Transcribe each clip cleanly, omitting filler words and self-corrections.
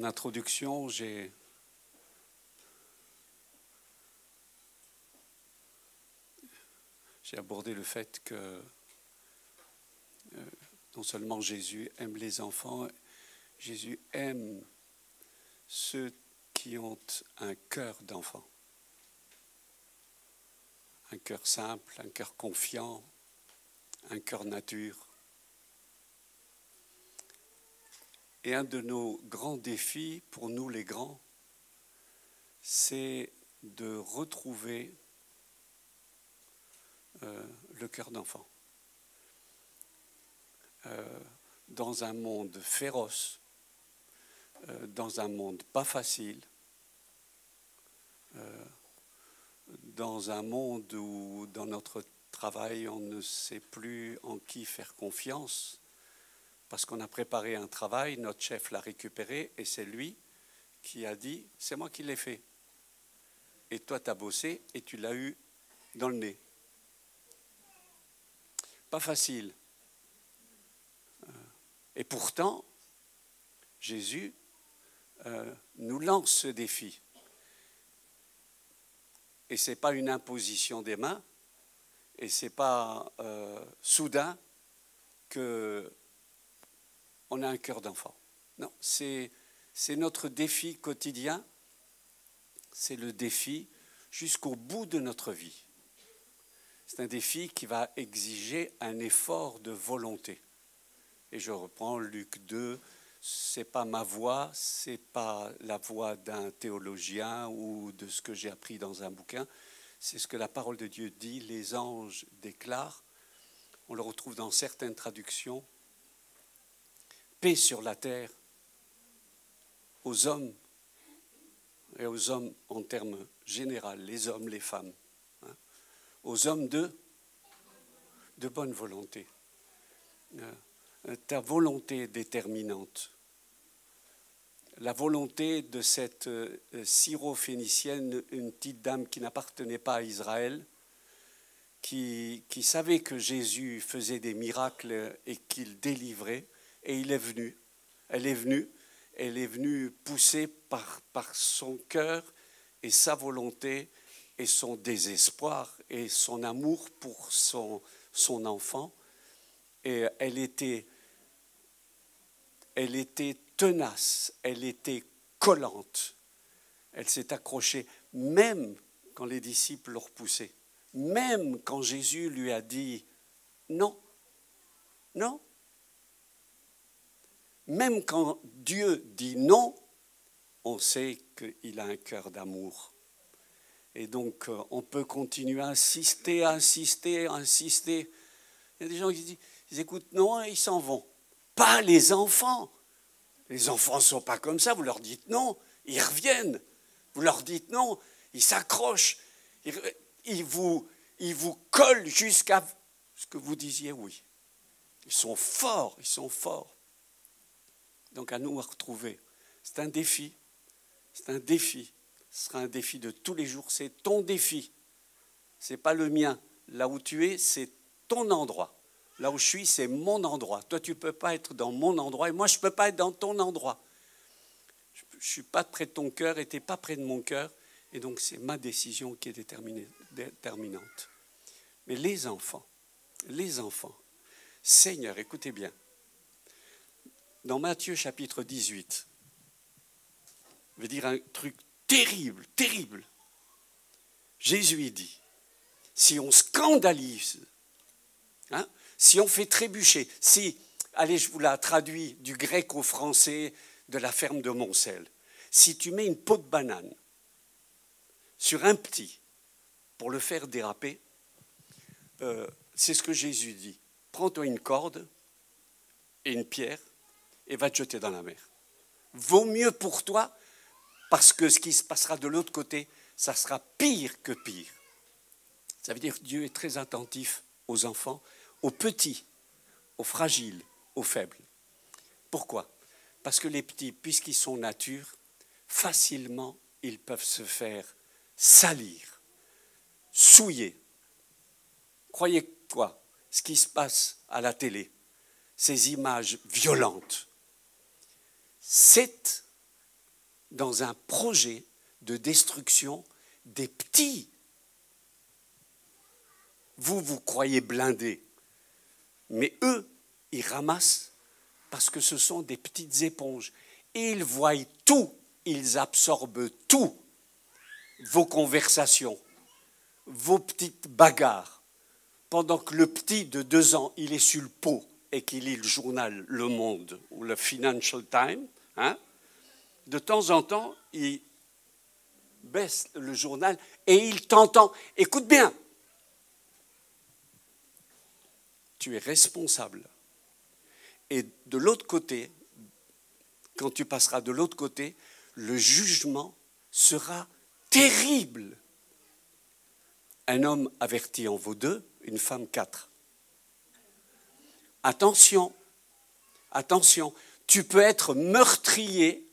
En introduction, j'ai abordé le fait que non seulement Jésus aime les enfants, Jésus aime ceux qui ont un cœur d'enfant. Un cœur simple, un cœur confiant, un cœur nature. Et un de nos grands défis, pour nous les grands, c'est de retrouver le cœur d'enfant. Dans un monde féroce, dans un monde pas facile, dans un monde où dans notre travail on ne sait plus en qui faire confiance, parce qu'on a préparé un travail, notre chef l'a récupéré et c'est lui qui a dit « c'est moi qui l'ai fait ». Et toi, tu as bossé et tu l'as eu dans le nez. Pas facile. Et pourtant, Jésus nous lance ce défi. Et ce n'est pas une imposition des mains, et ce n'est pas soudain qu'on a un cœur d'enfant. Non, c'est notre défi quotidien, c'est le défi jusqu'au bout de notre vie. C'est un défi qui va exiger un effort de volonté. Et je reprends Luc 2, ce n'est pas ma voix, ce n'est pas la voix d'un théologien ou de ce que j'ai appris dans un bouquin, c'est ce que la parole de Dieu dit, les anges déclarent, on le retrouve dans certaines traductions, paix sur la terre aux hommes, et aux hommes en termes généraux, les hommes, les femmes, hein, aux hommes de bonne volonté. Ta volonté déterminante. La volonté de cette syro-phénicienne, une petite dame qui n'appartenait pas à Israël, qui savait que Jésus faisait des miracles et qu'il délivrait, et il est venu. Elle est venue poussée par son cœur et sa volonté et son désespoir et son amour pour son enfant. Et elle était tenace, elle était collante. Elle s'est accrochée, même quand les disciples l'ont repoussée. Même quand Jésus lui a dit non, non. Même quand Dieu dit non, on sait qu'il a un cœur d'amour. Et donc, on peut continuer à insister. Il y a des gens qui disent, ils écoutent non et ils s'en vont. Pas les enfants. Les enfants ne sont pas comme ça. Vous leur dites non, ils reviennent. Vous leur dites non, ils s'accrochent. Ils vous collent jusqu'à ce que vous disiez oui. Ils sont forts, ils sont forts. Donc à nous à retrouver. C'est un défi. C'est un défi. Ce sera un défi de tous les jours. C'est ton défi. Ce n'est pas le mien. Là où tu es, c'est ton endroit. Là où je suis, c'est mon endroit. Toi, tu ne peux pas être dans mon endroit et moi, je ne peux pas être dans ton endroit. Je ne suis pas près de ton cœur et tu n'es pas près de mon cœur. Et donc, c'est ma décision qui est déterminante. Mais les enfants, Seigneur, écoutez bien. Dans Matthieu chapitre 18, je vais dire un truc terrible, terrible. Jésus dit, si on scandalise, hein, si on fait trébucher, allez, je vous la traduis du grec au français de la ferme de Moncel, si tu mets une peau de banane sur un petit pour le faire déraper, c'est ce que Jésus dit. Prends-toi une corde et une pierre et va te jeter dans la mer. Vaut mieux pour toi parce que ce qui se passera de l'autre côté, ça sera pire que pire. Ça veut dire que Dieu est très attentif aux enfants, aux petits, aux fragiles, aux faibles. Pourquoi ? Parce que les petits, puisqu'ils sont nature, facilement, ils peuvent se faire salir, souiller. Croyez-moi, ce qui se passe à la télé, ces images violentes, c'est dans un projet de destruction des petits. Vous croyez blindés, mais eux, ils ramassent parce que ce sont des petites éponges. Et ils voient tout, ils absorbent tout. Vos conversations, vos petites bagarres. Pendant que le petit de 2 ans, il est sur le pot et qu'il lit le journal Le Monde ou le Financial Times, de temps en temps, il baisse le journal et il t'entend. Écoute bien, tu es responsable. Et de l'autre côté, quand tu passeras de l'autre côté, le jugement sera terrible. Un homme averti en vaut 2, une femme 4. Attention, attention, tu peux être meurtrier,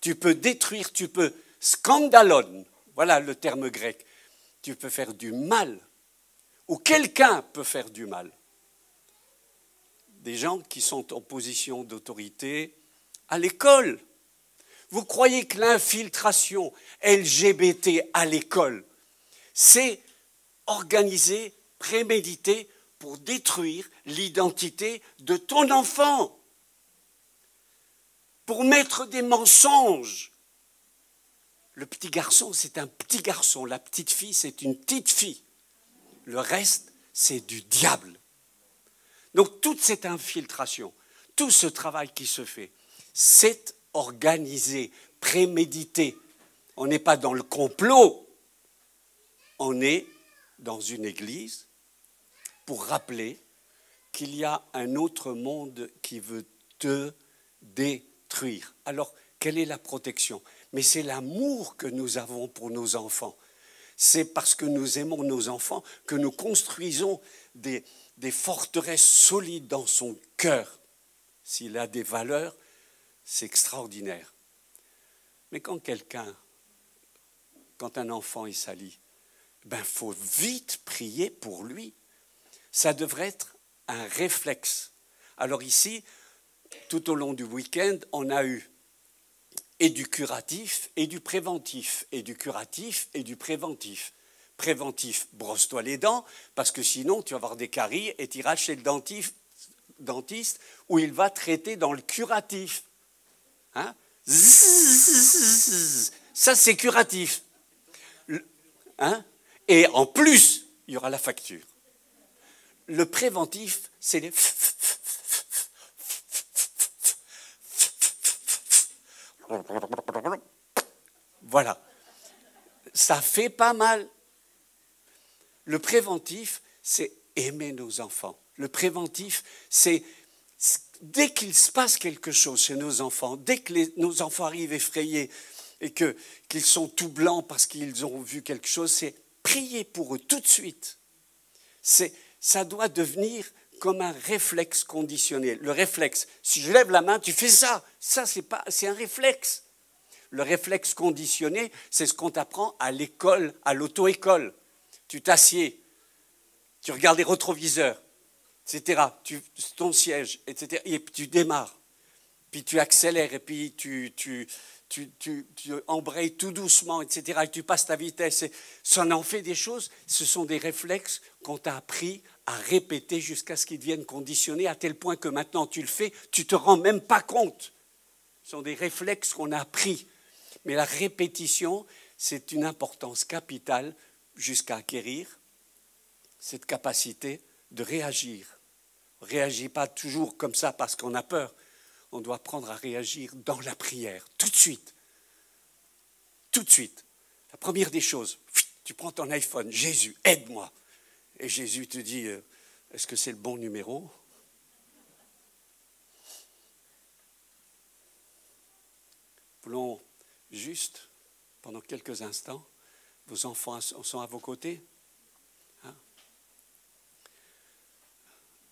tu peux détruire, tu peux scandalon, voilà le terme grec, tu peux faire du mal, ou quelqu'un peut faire du mal. Des gens qui sont en position d'autorité à l'école. Vous croyez que l'infiltration LGBT à l'école, c'est organisé, prémédité pour détruire l'identité de ton enfant, pour mettre des mensonges. Le petit garçon, c'est un petit garçon, la petite fille, c'est une petite fille. Le reste, c'est du diable. Donc toute cette infiltration, tout ce travail qui se fait, c'est organisé, prémédité. On n'est pas dans le complot, on est dans une église pour rappeler qu'il y a un autre monde qui veut te détruire. Alors, quelle est la protection? Mais c'est l'amour que nous avons pour nos enfants. C'est parce que nous aimons nos enfants que nous construisons des forteresses solides dans son cœur. S'il a des valeurs, c'est extraordinaire. Mais quand un enfant est sali, il faut vite prier pour lui. Ça devrait être un réflexe. Alors ici, tout au long du week-end, on a eu et du curatif et du préventif, et du curatif et du préventif. Préventif, brosse-toi les dents, parce que sinon tu vas avoir des caries et tu iras chez le dentiste où il va traiter dans le curatif. Ça, c'est curatif. Et en plus, il y aura la facture. Le préventif, c'est les... Voilà. Ça fait pas mal. Le préventif, c'est aimer nos enfants. Le préventif, c'est dès qu'il se passe quelque chose chez nos enfants, dès que nos enfants arrivent effrayés et qu'ils sont tout blancs parce qu'ils ont vu quelque chose, c'est prier pour eux tout de suite. Ça doit devenir comme un réflexe conditionné. Le réflexe, si je lève la main, tu fais ça. Ça, c'est un réflexe. Le réflexe conditionné, c'est ce qu'on t'apprend à l'école, à l'auto-école. Tu t'assieds, tu regardes les rétroviseurs, etc. Ton siège, etc. Et puis tu démarres, puis tu accélères, et puis tu embrayes tout doucement, etc. Et tu passes ta vitesse. Et ça en fait des choses. Ce sont des réflexes qu'on t'a appris à répéter jusqu'à ce qu'ils deviennent conditionnés, à tel point que maintenant tu le fais, tu ne te rends même pas compte. Ce sont des réflexes qu'on a appris. Mais la répétition, c'est une importance capitale jusqu'à acquérir cette capacité de réagir. On ne réagit pas toujours comme ça parce qu'on a peur. On doit apprendre à réagir dans la prière, tout de suite. Tout de suite. La première des choses, tu prends ton iPhone, Jésus, aide-moi. Et Jésus te dit, est-ce que c'est le bon numéro? Voulons juste, pendant quelques instants, vos enfants sont à vos côtés.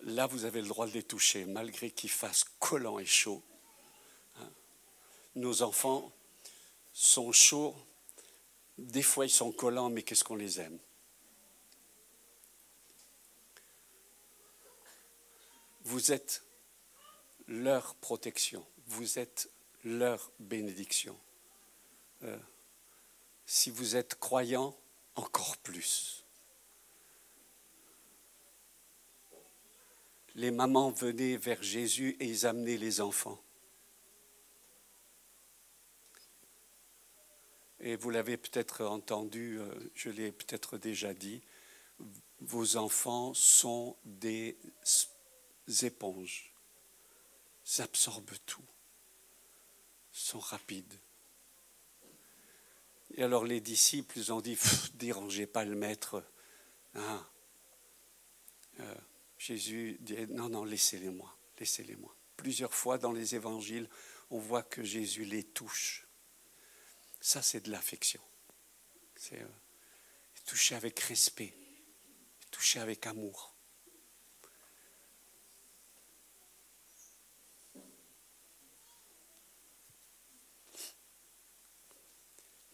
Là, vous avez le droit de les toucher, malgré qu'il fasse collant et chaud. Nos enfants sont chauds. Des fois, ils sont collants, mais qu'est-ce qu'on les aime. Vous êtes leur protection. Vous êtes leur bénédiction. Si vous êtes croyant, encore plus. Les mamans venaient vers Jésus et ils amenaient les enfants. Et vous l'avez peut-être entendu, je l'ai peut-être déjà dit, vos enfants sont des éponges. Ils absorbent tout. Ils sont rapides. Et alors les disciples, ils ont dit, dérangez pas le maître. Hein. Jésus dit, non, laissez-les-moi, laissez-les-moi. Plusieurs fois dans les évangiles, on voit que Jésus les touche. Ça, c'est de l'affection. C'est toucher avec respect, toucher avec amour.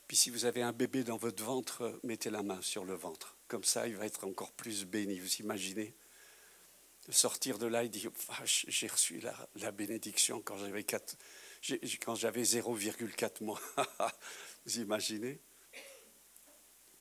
Puis si vous avez un bébé dans votre ventre, mettez la main sur le ventre. Comme ça, il va être encore plus béni. Vous imaginez ? De sortir de là, il dit, j'ai reçu la bénédiction quand j'avais 0,4 mois. Vous imaginez ?